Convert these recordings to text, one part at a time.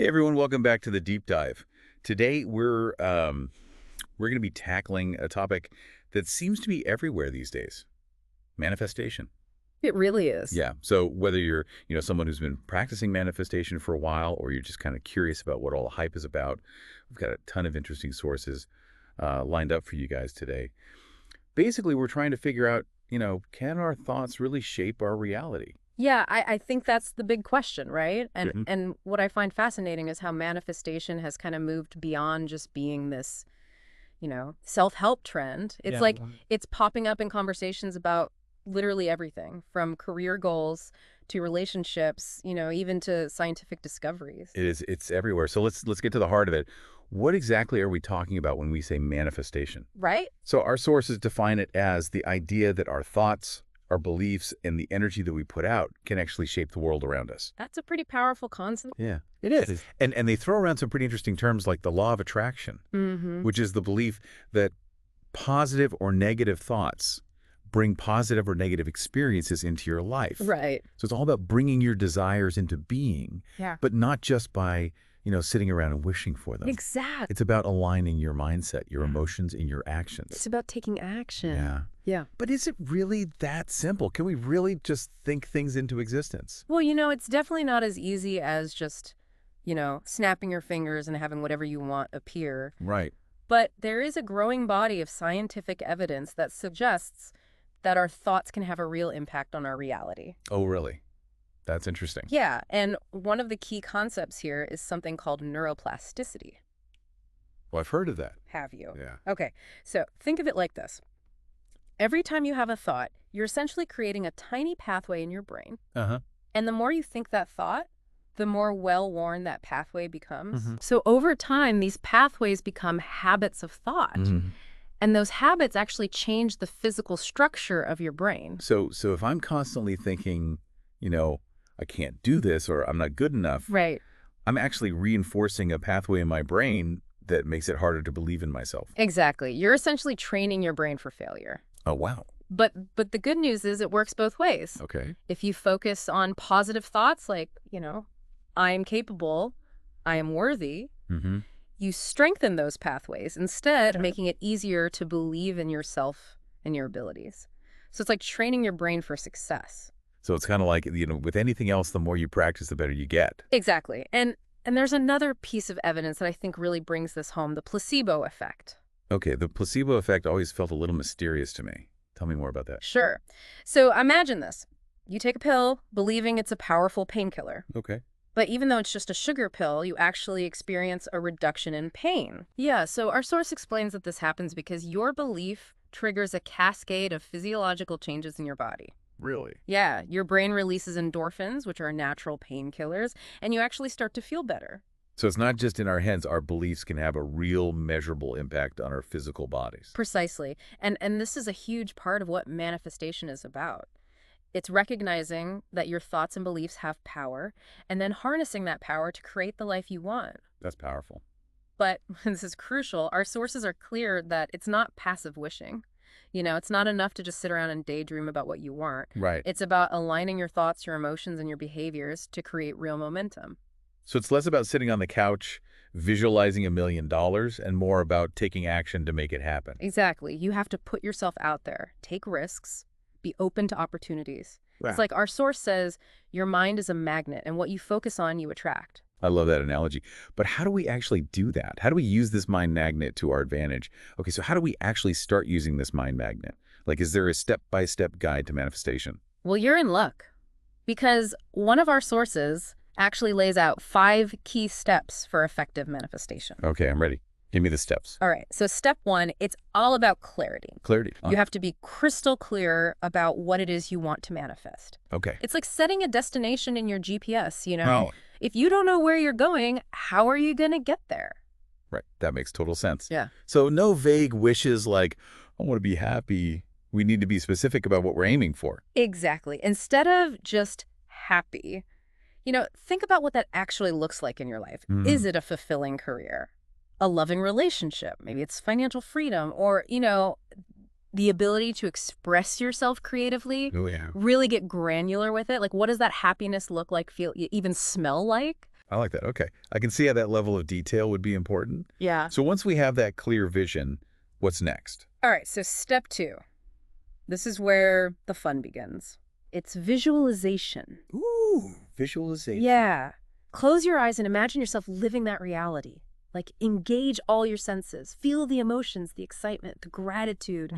Hey everyone, welcome back to the deep dive. Today we're going to be tackling a topic that seems to be everywhere these days: manifestation. It really is. Yeah. So whether you're someone who's been practicing manifestation for a while, or you're just kind of curious about what all the hype is about, we've got a ton of interesting sources lined up for you guys today. Basically, we're trying to figure out, can our thoughts really shape our reality? Yeah, I think that's the big question, right? And Mhm. and what I find fascinating is how manifestation has kind of moved beyond just being this, self-help trend. It's Yeah. like it's popping up in conversations about literally everything, from career goals to relationships, even to scientific discoveries. It's everywhere. So let's get to the heart of it. What exactly are we talking about when we say manifestation? Right? So our sources define it as the idea that our thoughts, our beliefs, and the energy that we put out can actually shape the world around us. That's a pretty powerful concept. Yeah, it is. And they throw around some pretty interesting terms like the law of attraction, Mm-hmm. which is the belief that positive or negative thoughts bring positive or negative experiences into your life. Right. So it's all about bringing your desires into being, Yeah. but not just by, sitting around and wishing for them. Exactly. It's about aligning your mindset, your emotions, and your actions. It's about taking action. Yeah. Yeah. But is it really that simple? Can we really just think things into existence? Well, it's definitely not as easy as just, snapping your fingers and having whatever you want appear. Right. But there is a growing body of scientific evidence that suggests that our thoughts can have a real impact on our reality. Oh, really? That's interesting. Yeah, and one of the key concepts here is something called neuroplasticity. Well, I've heard of that. Have you? Yeah. Okay, so think of it like this. Every time you have a thought, you're essentially creating a tiny pathway in your brain. Uh-huh. And the more you think that thought, the more well-worn that pathway becomes. Mhm. So over time, these pathways become habits of thought. Mhm. And those habits actually change the physical structure of your brain. So if I'm constantly thinking, I can't do this or I'm not good enough, Right. I'm actually reinforcing a pathway in my brain that makes it harder to believe in myself. Exactly. You're essentially training your brain for failure. Oh, wow. But the good news is it works both ways. Okay. If you focus on positive thoughts like, I am capable, I am worthy, Mm-hmm. you strengthen those pathways, instead making it easier to believe in yourself and your abilities. So it's like training your brain for success. So it's kind of like, with anything else, the more you practice, the better you get. Exactly. And there's another piece of evidence that I think really brings this home, the placebo effect. Okay, the placebo effect always felt a little mysterious to me. Tell me more about that. Sure. So imagine this. You take a pill believing it's a powerful painkiller. Okay. But even though it's just a sugar pill, you actually experience a reduction in pain. Yeah, so our source explains that this happens because your belief triggers a cascade of physiological changes in your body. Really? Yeah, your brain releases endorphins, which are natural painkillers, and you actually start to feel better. So it's not just in our heads. Our beliefs can have a real measurable impact on our physical bodies. Precisely. And this is a huge part of what manifestation is about. It's recognizing that your thoughts and beliefs have power, and then harnessing that power to create the life you want. That's powerful. But this is crucial. Our sources are clear that it's not passive wishing. It's not enough to just sit around and daydream about what you want. Right. It's about aligning your thoughts, your emotions, and your behaviors to create real momentum. So it's less about sitting on the couch, visualizing $1 million, and more about taking action to make it happen. Exactly. You have to put yourself out there, take risks, be open to opportunities. Wow. It's like our source says, your mind is a magnet, and what you focus on, you attract. I love that analogy. But how do we actually do that? How do we use this mind magnet to our advantage? Okay, so how do we actually start using this mind magnet? Like, is there a step-by-step guide to manifestation? Well, you're in luck, because one of our sources actually lays out 5 key steps for effective manifestation. Okay, I'm ready. Give me the steps. All right, so step 1, it's all about clarity. Clarity. You have to be crystal clear about what it is you want to manifest. Okay. It's like setting a destination in your GPS, Oh, If you don't know where you're going, how are you going to get there? right. That makes total sense. Yeah. So no vague wishes like, I want to be happy. We need to be specific about what we're aiming for. Exactly. Instead of just happy, think about what that actually looks like in your life. Mm. Is it a fulfilling career? A loving relationship? Maybe it's financial freedom, or, the ability to express yourself creatively, Oh, yeah. really get granular with it. Like, what does that happiness look like, feel, even smell like? I like that. Okay. I can see how that level of detail would be important. Yeah. So once we have that clear vision, what's next? All right, so step 2. This is where the fun begins. It's visualization. Ooh, visualization. Yeah. Close your eyes and imagine yourself living that reality. Like, engage all your senses. Feel the emotions, the excitement, the gratitude.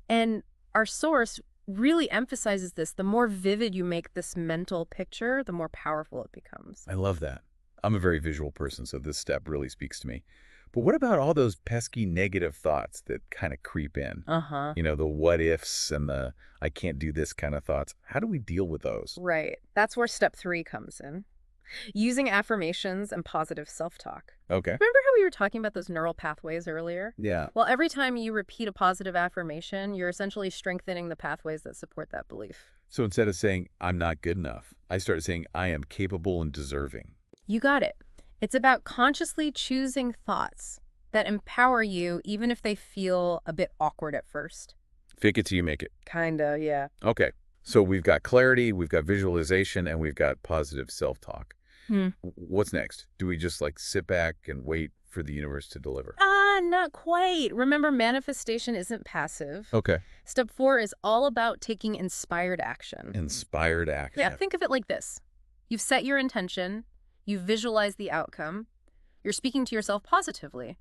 And our source really emphasizes this. The more vivid you make this mental picture, the more powerful it becomes. I love that. I'm a very visual person, so this step really speaks to me. But what about all those pesky negative thoughts that kind of creep in? Uh-huh. The what ifs and the I can't do this kind of thoughts. How do we deal with those? Right. That's where step 3 comes in. Using affirmations and positive self-talk. Okay. Remember how we were talking about those neural pathways earlier? Yeah. Well, every time you repeat a positive affirmation, you're essentially strengthening the pathways that support that belief. So instead of saying, I'm not good enough, I started saying, I am capable and deserving. You got it. It's about consciously choosing thoughts that empower you, even if they feel a bit awkward at first. Fake it till you make it. Kinda, yeah. Okay. So we've got clarity, we've got visualization, and we've got positive self-talk. What's next? Do we just sit back and wait for the universe to deliver? Not quite. Remember, manifestation isn't passive. Okay. Step 4 is all about taking inspired action. Inspired action. Yeah, think of it like this. You've set your intention, you visualize the outcome, you're speaking to yourself positively.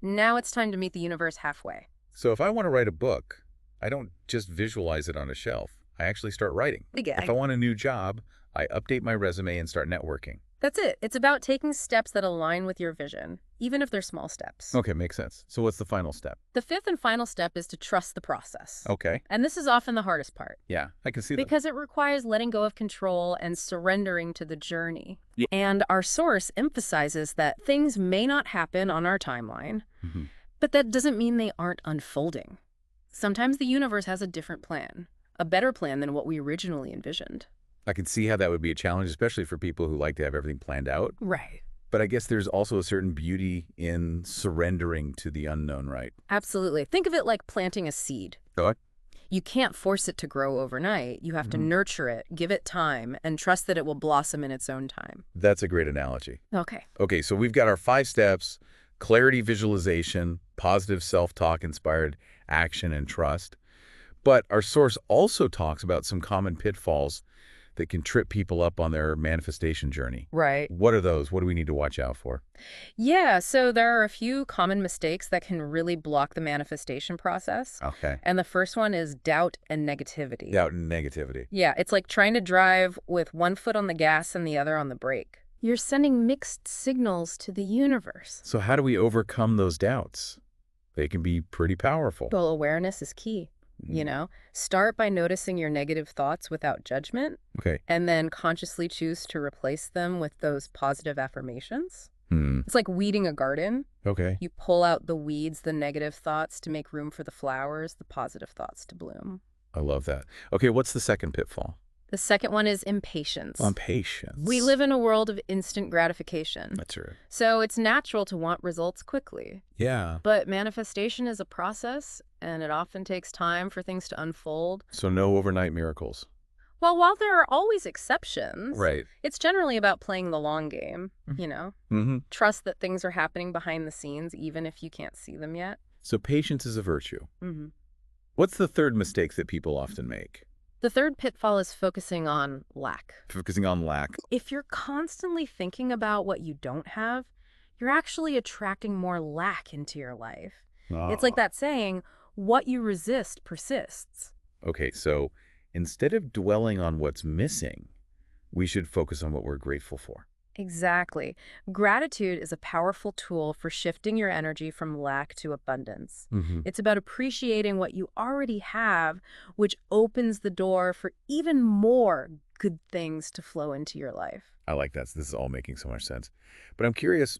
Now it's time to meet the universe halfway. So if I want to write a book, I don't just visualize it on a shelf. I actually start writing. If I want a new job, I update my resume and start networking. That's it. It's about taking steps that align with your vision, even if they're small steps. Okay, makes sense. So what's the final step? The 5th and final step is to trust the process. Okay. And this is often the hardest part. Yeah, I can see that. Because it requires letting go of control and surrendering to the journey. Yeah. And our source emphasizes that things may not happen on our timeline, but that doesn't mean they aren't unfolding. Sometimes the universe has a different plan, a better plan than what we originally envisioned. I can see how that would be a challenge, especially for people who like to have everything planned out. Right. But I guess there's also a certain beauty in surrendering to the unknown, right? Absolutely. Think of it like planting a seed. Okay. You can't force it to grow overnight. You have to nurture it, give it time, and trust that it will blossom in its own time. That's a great analogy. Okay. Okay, so we've got our 5 steps: clarity, visualization, positive self-talk, inspired action, and trust. But our source also talks about some common pitfalls that can trip people up on their manifestation journey. Right. What are those? What do we need to watch out for? Yeah, so there are a few common mistakes that can really block the manifestation process. Okay. And the first one is doubt and negativity. Doubt and negativity. Yeah, it's like trying to drive with one foot on the gas and the other on the brake. You're sending mixed signals to the universe. So how do we overcome those doubts? They can be pretty powerful. Well, awareness is key. Start by noticing your negative thoughts without judgment, Okay. and then consciously choose to replace them with those positive affirmations. Hmm. It's like weeding a garden. Okay. You pull out the weeds, the negative thoughts, to make room for the flowers, the positive thoughts to bloom. I love that. Okay, what's the second pitfall? The second one is impatience. Impatience. We live in a world of instant gratification. That's right. So it's natural to want results quickly. Yeah. But manifestation is a process, and it often takes time for things to unfold. So no overnight miracles. Well, while there are always exceptions, Right. it's generally about playing the long game, Mm-hmm. Trust that things are happening behind the scenes, even if you can't see them yet. So patience is a virtue. Mm-hmm. What's the third mistake that people often make? The third pitfall is focusing on lack. Focusing on lack. If you're constantly thinking about what you don't have, you're actually attracting more lack into your life. It's like that saying, what you resist persists. Okay, so instead of dwelling on what's missing, we should focus on what we're grateful for. Exactly. Gratitude is a powerful tool for shifting your energy from lack to abundance. It's about appreciating what you already have, which opens the door for even more good things to flow into your life. I like that. This is all making so much sense. But I'm curious,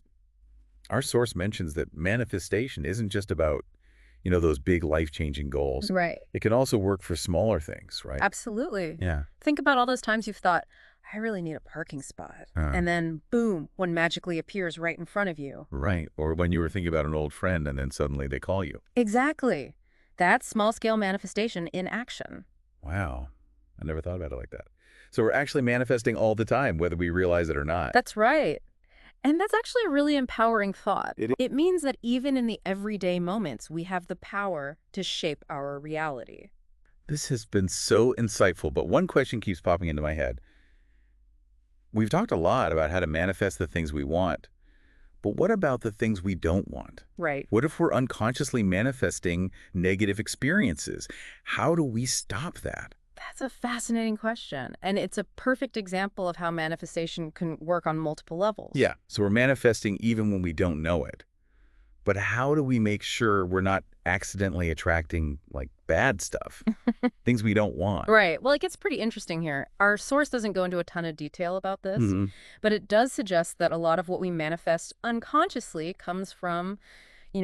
our source mentions that manifestation isn't just about, those big life-changing goals. Right. It can also work for smaller things, right? Absolutely. Yeah. Think about all those times you've thought, I really need a parking spot. And then, boom, one magically appears right in front of you. Right. Or when you were thinking about an old friend and then suddenly they call you. Exactly. That's small-scale manifestation in action. Wow. I never thought about it like that. So we're actually manifesting all the time, whether we realize it or not. That's right. And that's actually a really empowering thought. It is. It means that even in the everyday moments, we have the power to shape our reality. This has been so insightful, but one question keeps popping into my head. We've talked a lot about how to manifest the things we want, but what about the things we don't want? Right. What if we're unconsciously manifesting negative experiences? How do we stop that? That's a fascinating question. And it's a perfect example of how manifestation can work on multiple levels. Yeah, so we're manifesting even when we don't know it. But how do we make sure we're not accidentally attracting, like, bad stuff, things we don't want? Right. Well, it gets pretty interesting here. Our source doesn't go into a ton of detail about this, Mhm. but it does suggest that a lot of what we manifest unconsciously comes from,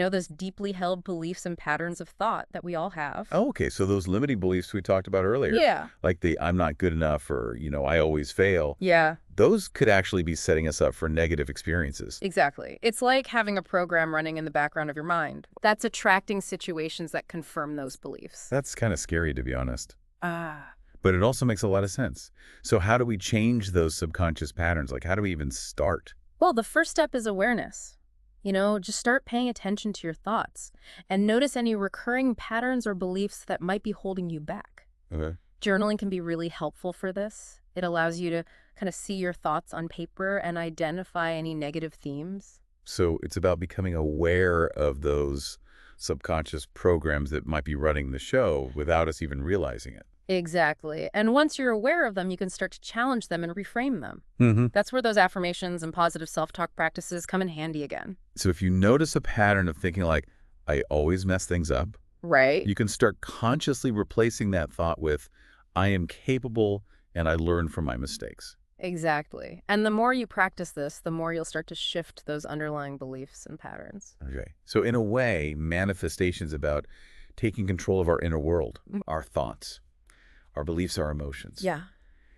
those deeply held beliefs and patterns of thought that we all have. Oh, okay, so those limiting beliefs we talked about earlier, Yeah. like the I'm not good enough or, I always fail, Yeah, those could actually be setting us up for negative experiences. exactly. It's like having a program running in the background of your mind that's attracting situations that confirm those beliefs. That's kind of scary, to be honest. Ah. But it also makes a lot of sense. So how do we change those subconscious patterns? Like, how do we even start? Well, the first step is awareness. Just start paying attention to your thoughts and notice any recurring patterns or beliefs that might be holding you back. Okay. Journaling can be really helpful for this. It allows you to kind of see your thoughts on paper and identify any negative themes. So it's about becoming aware of those subconscious programs that might be running the show without us even realizing it. Exactly. And once you're aware of them, you can start to challenge them and reframe them. Mm-hmm. That's where those affirmations and positive self-talk practices come in handy again. So if you notice a pattern of thinking like, I always mess things up, Right? you can start consciously replacing that thought with, I am capable and I learn from my mistakes. Exactly. And the more you practice this, the more you'll start to shift those underlying beliefs and patterns. Okay. So in a way, manifestation's about taking control of our inner world, our thoughts, our beliefs, our emotions, Yeah.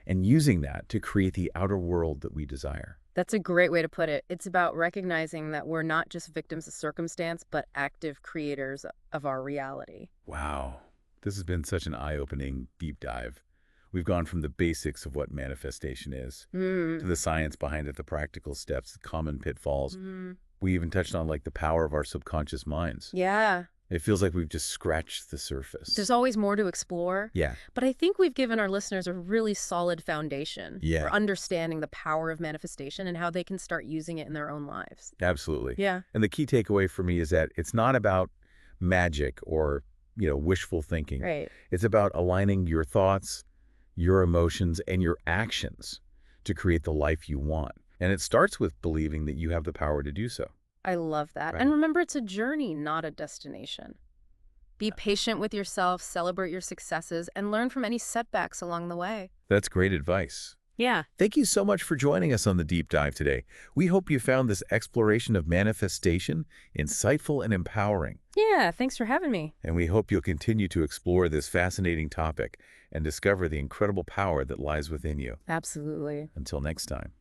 and using that to create the outer world that we desire. That's a great way to put it. It's about recognizing that we're not just victims of circumstance, but active creators of our reality. Wow. This has been such an eye-opening deep dive. We've gone from the basics of what manifestation is to the science behind it, the practical steps, the common pitfalls. We even touched on like the power of our subconscious minds. Yeah. It feels like we've just scratched the surface. There's always more to explore. Yeah. But I think we've given our listeners a really solid foundation Yeah. for understanding the power of manifestation and how they can start using it in their own lives. Absolutely. Yeah. And the key takeaway for me is that it's not about magic or, wishful thinking. Right. It's about aligning your thoughts, your emotions, and your actions to create the life you want. And it starts with believing that you have the power to do so. I love that. Right. And remember, it's a journey, not a destination. Be patient with yourself, celebrate your successes, and learn from any setbacks along the way. That's great advice. Yeah. Thank you so much for joining us on the Deep Dive today. We hope you found this exploration of manifestation insightful and empowering. Yeah, thanks for having me. And we hope you'll continue to explore this fascinating topic and discover the incredible power that lies within you. Absolutely. Until next time,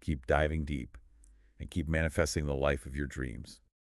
keep diving deep and keep manifesting the life of your dreams.